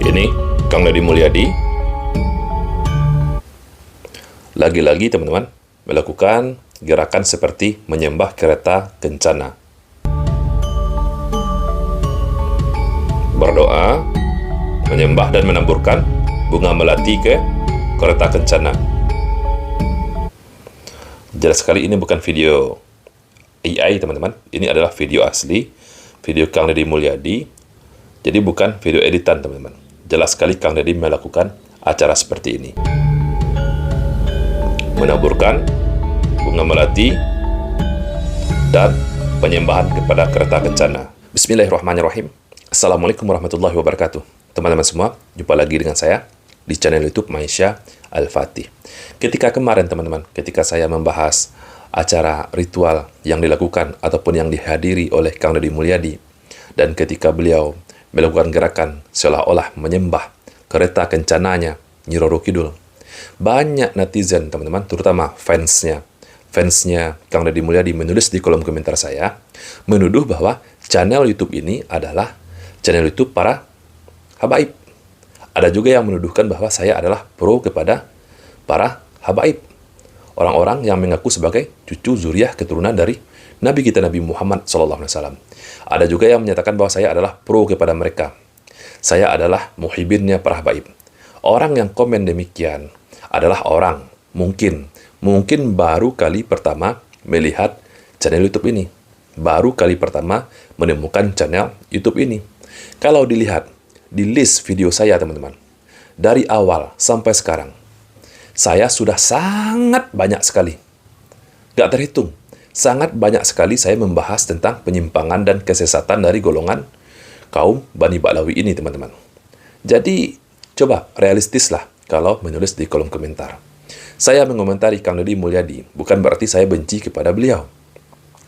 Ini Kang Deddy Mulyadi lagi-lagi teman-teman melakukan gerakan seperti menyembah kereta kencana. Berdoa, menyembah dan menaburkan bunga melati ke kereta kencana. Jelas sekali ini bukan video AI teman-teman. Ini adalah video asli, video Kang Deddy Mulyadi. Jadi bukan video editan teman-teman. Jelas sekali Kang Deddy melakukan acara seperti ini. Menaburkan bunga melati dan penyembahan kepada kereta kencana. Bismillahirrahmanirrahim. Assalamualaikum warahmatullahi wabarakatuh. Teman-teman semua, jumpa lagi dengan saya di channel YouTube Maisha Al-Fatih. Ketika kemarin teman-teman, ketika saya membahas acara ritual yang dilakukan ataupun yang dihadiri oleh Kang Deddy Mulyadi, dan ketika beliau melakukan gerakan seolah-olah menyembah kereta kencananya Nyi Roro Kidul, banyak netizen teman-teman, terutama fansnya Kang Deddy Mulyadi menulis di kolom komentar saya, menuduh bahwa channel YouTube ini adalah channel YouTube para habaib. Ada juga yang menuduhkan bahwa saya adalah pro kepada para habaib, orang-orang yang mengaku sebagai cucu zuriah keturunan dari Nabi kita Nabi Muhammad SAW. Ada juga yang menyatakan bahwa saya adalah pro kepada mereka. Saya adalah muhibinnya para habaib. Orang yang komen demikian adalah orang mungkin baru kali pertama melihat channel YouTube ini. Baru kali pertama menemukan channel YouTube ini. Kalau dilihat di list video saya teman-teman, dari awal sampai sekarang, saya sudah sangat banyak sekali, gak terhitung, sangat banyak sekali saya membahas tentang penyimpangan dan kesesatan dari golongan kaum Bani Ba'lawi ini teman-teman. Jadi coba realistislah kalau menulis di kolom komentar. Saya mengomentari Kang Deddy Mulyadi bukan berarti saya benci kepada beliau,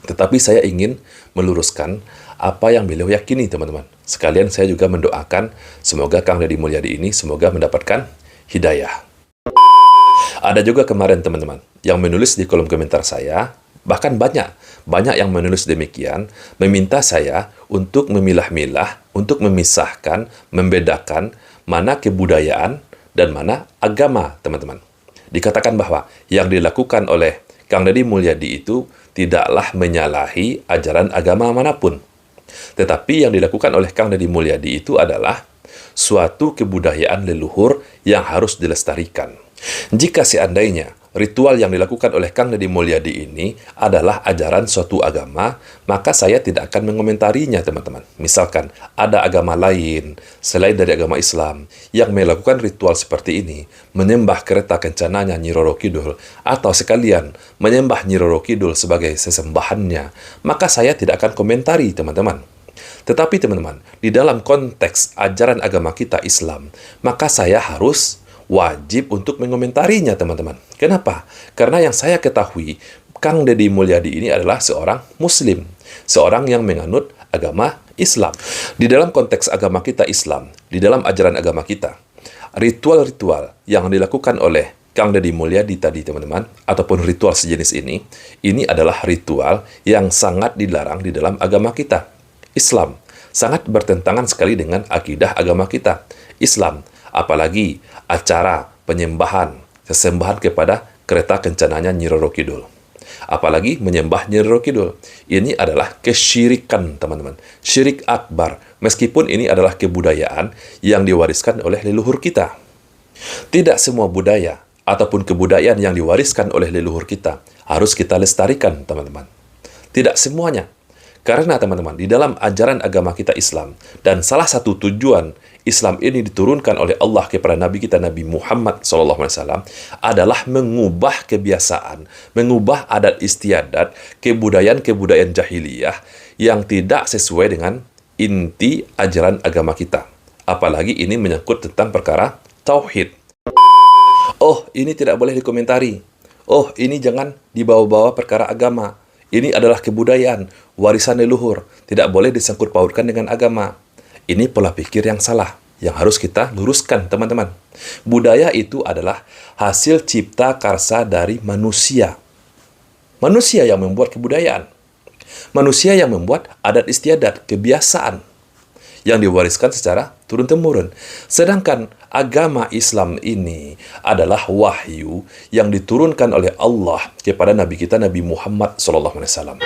tetapi saya ingin meluruskan apa yang beliau yakini teman-teman. Sekalian saya juga mendoakan semoga Kang Deddy Mulyadi ini semoga mendapatkan hidayah. Ada juga kemarin teman-teman yang menulis di kolom komentar saya, bahkan banyak yang menulis demikian, meminta saya untuk memilah-milah, untuk memisahkan, membedakan mana kebudayaan dan mana agama teman-teman. Dikatakan bahwa yang dilakukan oleh Kang Deddy Mulyadi itu tidaklah menyalahi ajaran agama manapun. Tetapi yang dilakukan oleh Kang Deddy Mulyadi itu adalah suatu kebudayaan leluhur yang harus dilestarikan. Jika seandainya ritual yang dilakukan oleh Kang Deddy Mulyadi ini adalah ajaran suatu agama, maka saya tidak akan mengomentarinya teman-teman. Misalkan ada agama lain selain dari agama Islam yang melakukan ritual seperti ini, menyembah kereta kencananya Nyi Roro Kidul, atau sekalian menyembah Nyi Roro Kidul sebagai sesembahannya, maka saya tidak akan komentari teman-teman. Tetapi teman-teman, di dalam konteks ajaran agama kita Islam, maka saya harus wajib untuk mengomentarinya teman-teman. Kenapa? Karena yang saya ketahui, Kang Deddy Mulyadi ini adalah seorang Muslim, seorang yang menganut agama Islam. Di dalam konteks agama kita Islam, di dalam ajaran agama kita, ritual-ritual yang dilakukan oleh Kang Deddy Mulyadi tadi teman-teman, ataupun ritual sejenis ini adalah ritual yang sangat dilarang di dalam agama kita Islam. Sangat bertentangan sekali dengan akidah agama kita Islam. Apalagi acara penyembahan, sesembahan kepada kereta kencananya Nyi Roro Kidul. Apalagi menyembah Nyi Roro Kidul. Ini adalah kesyirikan, teman-teman. Syirik akbar. Meskipun ini adalah kebudayaan yang diwariskan oleh leluhur kita. Tidak semua budaya ataupun kebudayaan yang diwariskan oleh leluhur kita harus kita lestarikan, teman-teman. Tidak semuanya. Karena teman-teman, di dalam ajaran agama kita Islam, dan salah satu tujuan Islam ini diturunkan oleh Allah kepada Nabi kita Nabi Muhammad SAW adalah mengubah kebiasaan, mengubah adat istiadat, kebudayaan-kebudayaan jahiliyah yang tidak sesuai dengan inti ajaran agama kita. Apalagi ini menyangkut tentang perkara tauhid. Oh, ini tidak boleh dikomentari. Oh, ini jangan dibawa-bawa perkara agama. Ini adalah kebudayaan, warisan leluhur, tidak boleh disangkut pautkan dengan agama. Ini pola pikir yang salah, yang harus kita luruskan, teman-teman. Budaya itu adalah hasil cipta karsa dari manusia. Manusia yang membuat kebudayaan. Manusia yang membuat adat istiadat, kebiasaan. yang diwariskan secara turun-temurun. Sedangkan agama Islam ini adalah wahyu yang diturunkan oleh Allah kepada Nabi kita Nabi Muhammad SAW.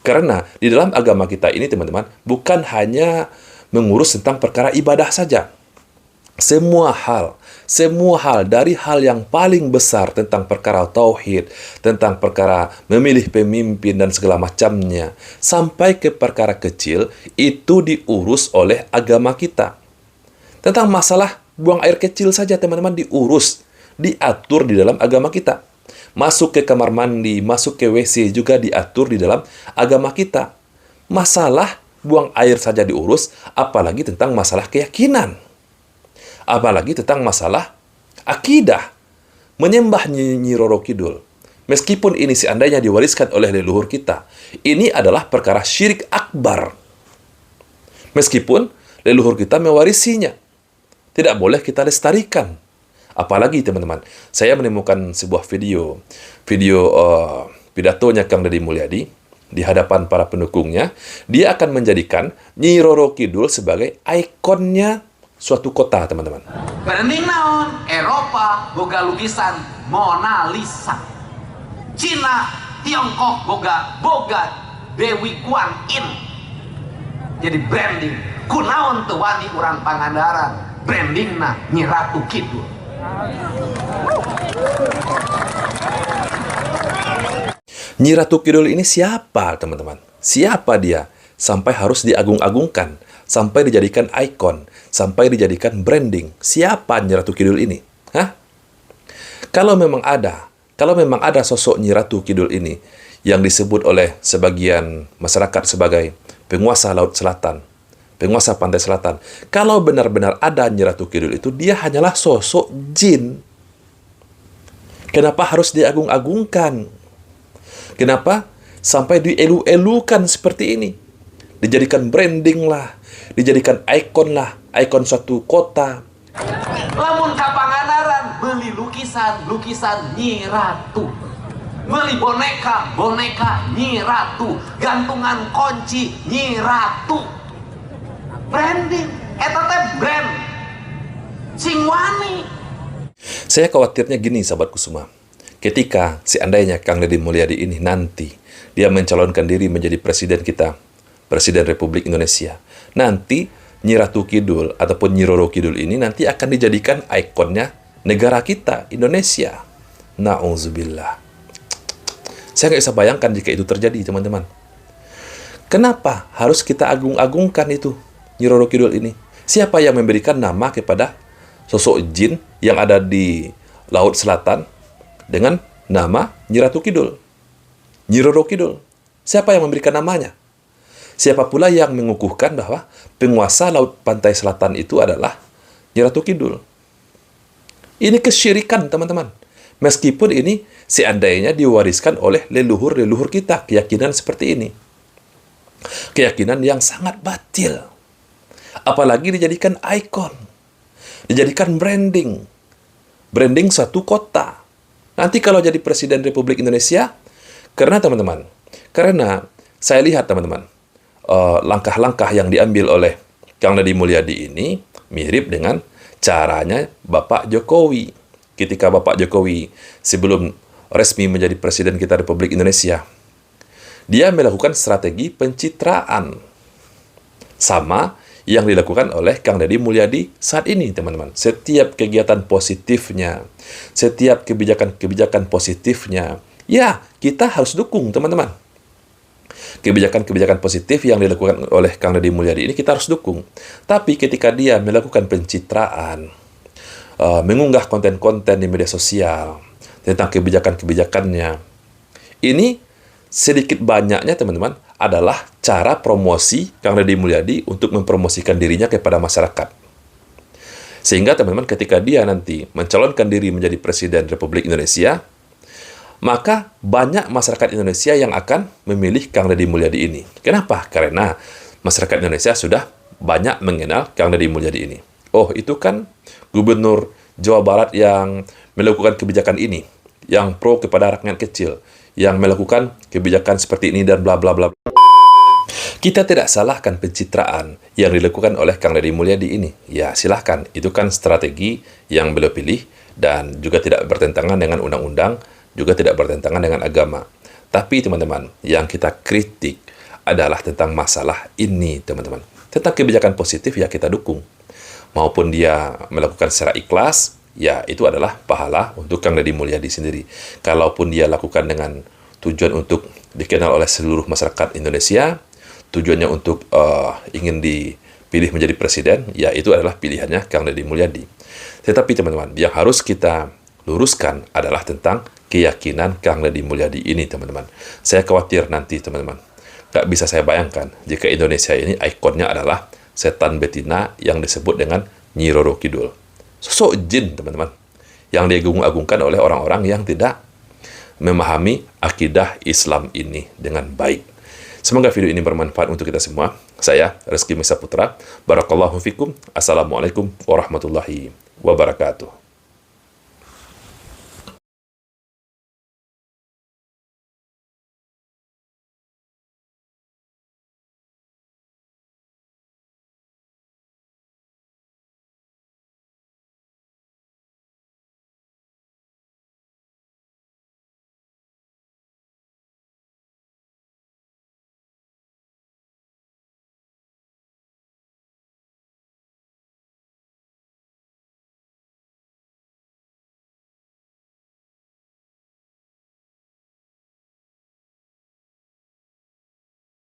Karena di dalam agama kita ini, teman-teman, bukan hanya mengurus tentang perkara ibadah saja. Semua hal dari hal yang paling besar tentang perkara tauhid, tentang perkara memilih pemimpin dan segala macamnya, sampai ke perkara kecil, itu diurus oleh agama kita. Tentang masalah buang air kecil saja, teman-teman, diatur di dalam agama kita. Masuk ke kamar mandi, masuk ke WC juga diatur di dalam agama kita. Masalah buang air saja diurus, apalagi tentang masalah keyakinan. Apalagi tentang masalah akidah. Menyembah Nyi Roro Kidul. Meskipun ini seandainya diwariskan oleh leluhur kita, ini adalah perkara syirik akbar. Meskipun leluhur kita mewarisinya, tidak boleh kita lestarikan. Apalagi, teman-teman, saya menemukan sebuah video pidatonya Kang Deddy Mulyadi di hadapan para pendukungnya. Dia akan menjadikan Nyi Roro Kidul sebagai ikonnya suatu kota, teman-teman. Branding naon? Eropa boga lukisan Mona Lisa. Cina, Tiongkok boga Dewi Guan Yin. Jadi branding. Kunaon teu wani urang Pangandaran. Brandingna Nyi Ratu Kidul. Nyi Ratu Kidul ini siapa, teman-teman? Siapa dia? Sampai harus diagung-agungkan, sampai dijadikan ikon, sampai dijadikan branding. Siapa Nyi Ratu Kidul ini? Hah? Kalau memang ada sosok Nyi Ratu Kidul ini yang disebut oleh sebagian masyarakat sebagai penguasa Laut Selatan, penguasa pantai selatan. Kalau benar-benar ada Nyi Ratu Kidul itu, dia hanyalah sosok jin. Kenapa harus diagung-agungkan? Kenapa sampai dielu-elukan seperti ini? Dijadikan branding lah, dijadikan ikon lah, ikon suatu kota. Lamun ka Pangandaran beli lukisan Nyi Ratu. Beli boneka Nyi Ratu, gantungan kunci Nyi Ratu. Branding, eta teh brand sing wani. Saya khawatirnya gini, sahabatku semua. Ketika seandainya Kang Deddy Mulyadi ini nanti dia mencalonkan diri menjadi presiden kita, Presiden Republik Indonesia, nanti Nyi Ratu Kidul ataupun Nyi Roro Kidul ini nanti akan dijadikan ikonnya negara kita, Indonesia. Na'udzubillah. Saya nggak bisa bayangkan jika itu terjadi, teman-teman. Kenapa harus kita agung-agungkan itu Nyi Roro Kidul ini? Siapa yang memberikan nama kepada sosok jin yang ada di Laut Selatan dengan nama Nyi Ratu Kidul? Nyi Roro Kidul. Siapa yang memberikan namanya? Siapa pula yang mengukuhkan bahwa penguasa Laut Pantai Selatan itu adalah Nyi Ratu Kidul? Ini kesyirikan, teman-teman. Meskipun ini seandainya diwariskan oleh leluhur-leluhur kita, keyakinan seperti ini. Keyakinan yang sangat batil. Apalagi dijadikan ikon, dijadikan branding suatu kota. Nanti kalau jadi Presiden Republik Indonesia, karena saya lihat, teman-teman, langkah-langkah yang diambil oleh Kang Deddy Mulyadi ini mirip dengan caranya Bapak Jokowi. Ketika Bapak Jokowi sebelum resmi menjadi Presiden kita Republik Indonesia, dia melakukan strategi pencitraan. Sama yang dilakukan oleh Kang Deddy Mulyadi saat ini, teman-teman. Setiap kegiatan positifnya, setiap kebijakan-kebijakan positifnya, ya, kita harus dukung, teman-teman. Kebijakan-kebijakan positif yang dilakukan oleh Kang Deddy Mulyadi ini kita harus dukung. Tapi ketika dia melakukan pencitraan, mengunggah konten-konten di media sosial tentang kebijakan-kebijakannya, ini sedikit banyaknya teman-teman adalah cara promosi Kang Deddy Mulyadi untuk mempromosikan dirinya kepada masyarakat. Sehingga teman-teman ketika dia nanti mencalonkan diri menjadi Presiden Republik Indonesia, maka banyak masyarakat Indonesia yang akan memilih Kang Deddy Mulyadi ini. Kenapa? Karena masyarakat Indonesia sudah banyak mengenal Kang Deddy Mulyadi ini. Oh, itu kan Gubernur Jawa Barat yang melakukan kebijakan ini, yang pro kepada rakyat kecil, yang melakukan kebijakan seperti ini dan bla bla bla. Kita tidak salahkan pencitraan yang dilakukan oleh Kang Deddy Mulyadi ini. Ya, silahkan. Itu kan strategi yang beliau pilih dan juga tidak bertentangan dengan undang-undang, juga tidak bertentangan dengan agama. Tapi teman-teman, yang kita kritik adalah tentang masalah ini, teman-teman. Tentang kebijakan positif ya kita dukung. Maupun dia melakukan secara ikhlas, ya itu adalah pahala untuk Kang Deddy Mulyadi sendiri. Kalaupun dia lakukan dengan tujuan untuk dikenal oleh seluruh masyarakat Indonesia, tujuannya untuk ingin dipilih menjadi presiden, ya itu adalah pilihannya Kang Deddy Mulyadi. Tetapi teman-teman, yang harus kita luruskan adalah tentang keyakinan Kang Deddy Mulyadi ini, teman-teman. Saya khawatir nanti, teman-teman, nggak bisa saya bayangkan jika Indonesia ini ikonnya adalah setan betina yang disebut dengan Nyi Roro Kidul. Sosok jin, teman-teman, yang diagung-agungkan oleh orang-orang yang tidak memahami akidah Islam ini dengan baik. Semoga video ini bermanfaat untuk kita semua. Saya, Rizky Mesa Putra. Barakallahu fikum. Assalamualaikum warahmatullahi wabarakatuh.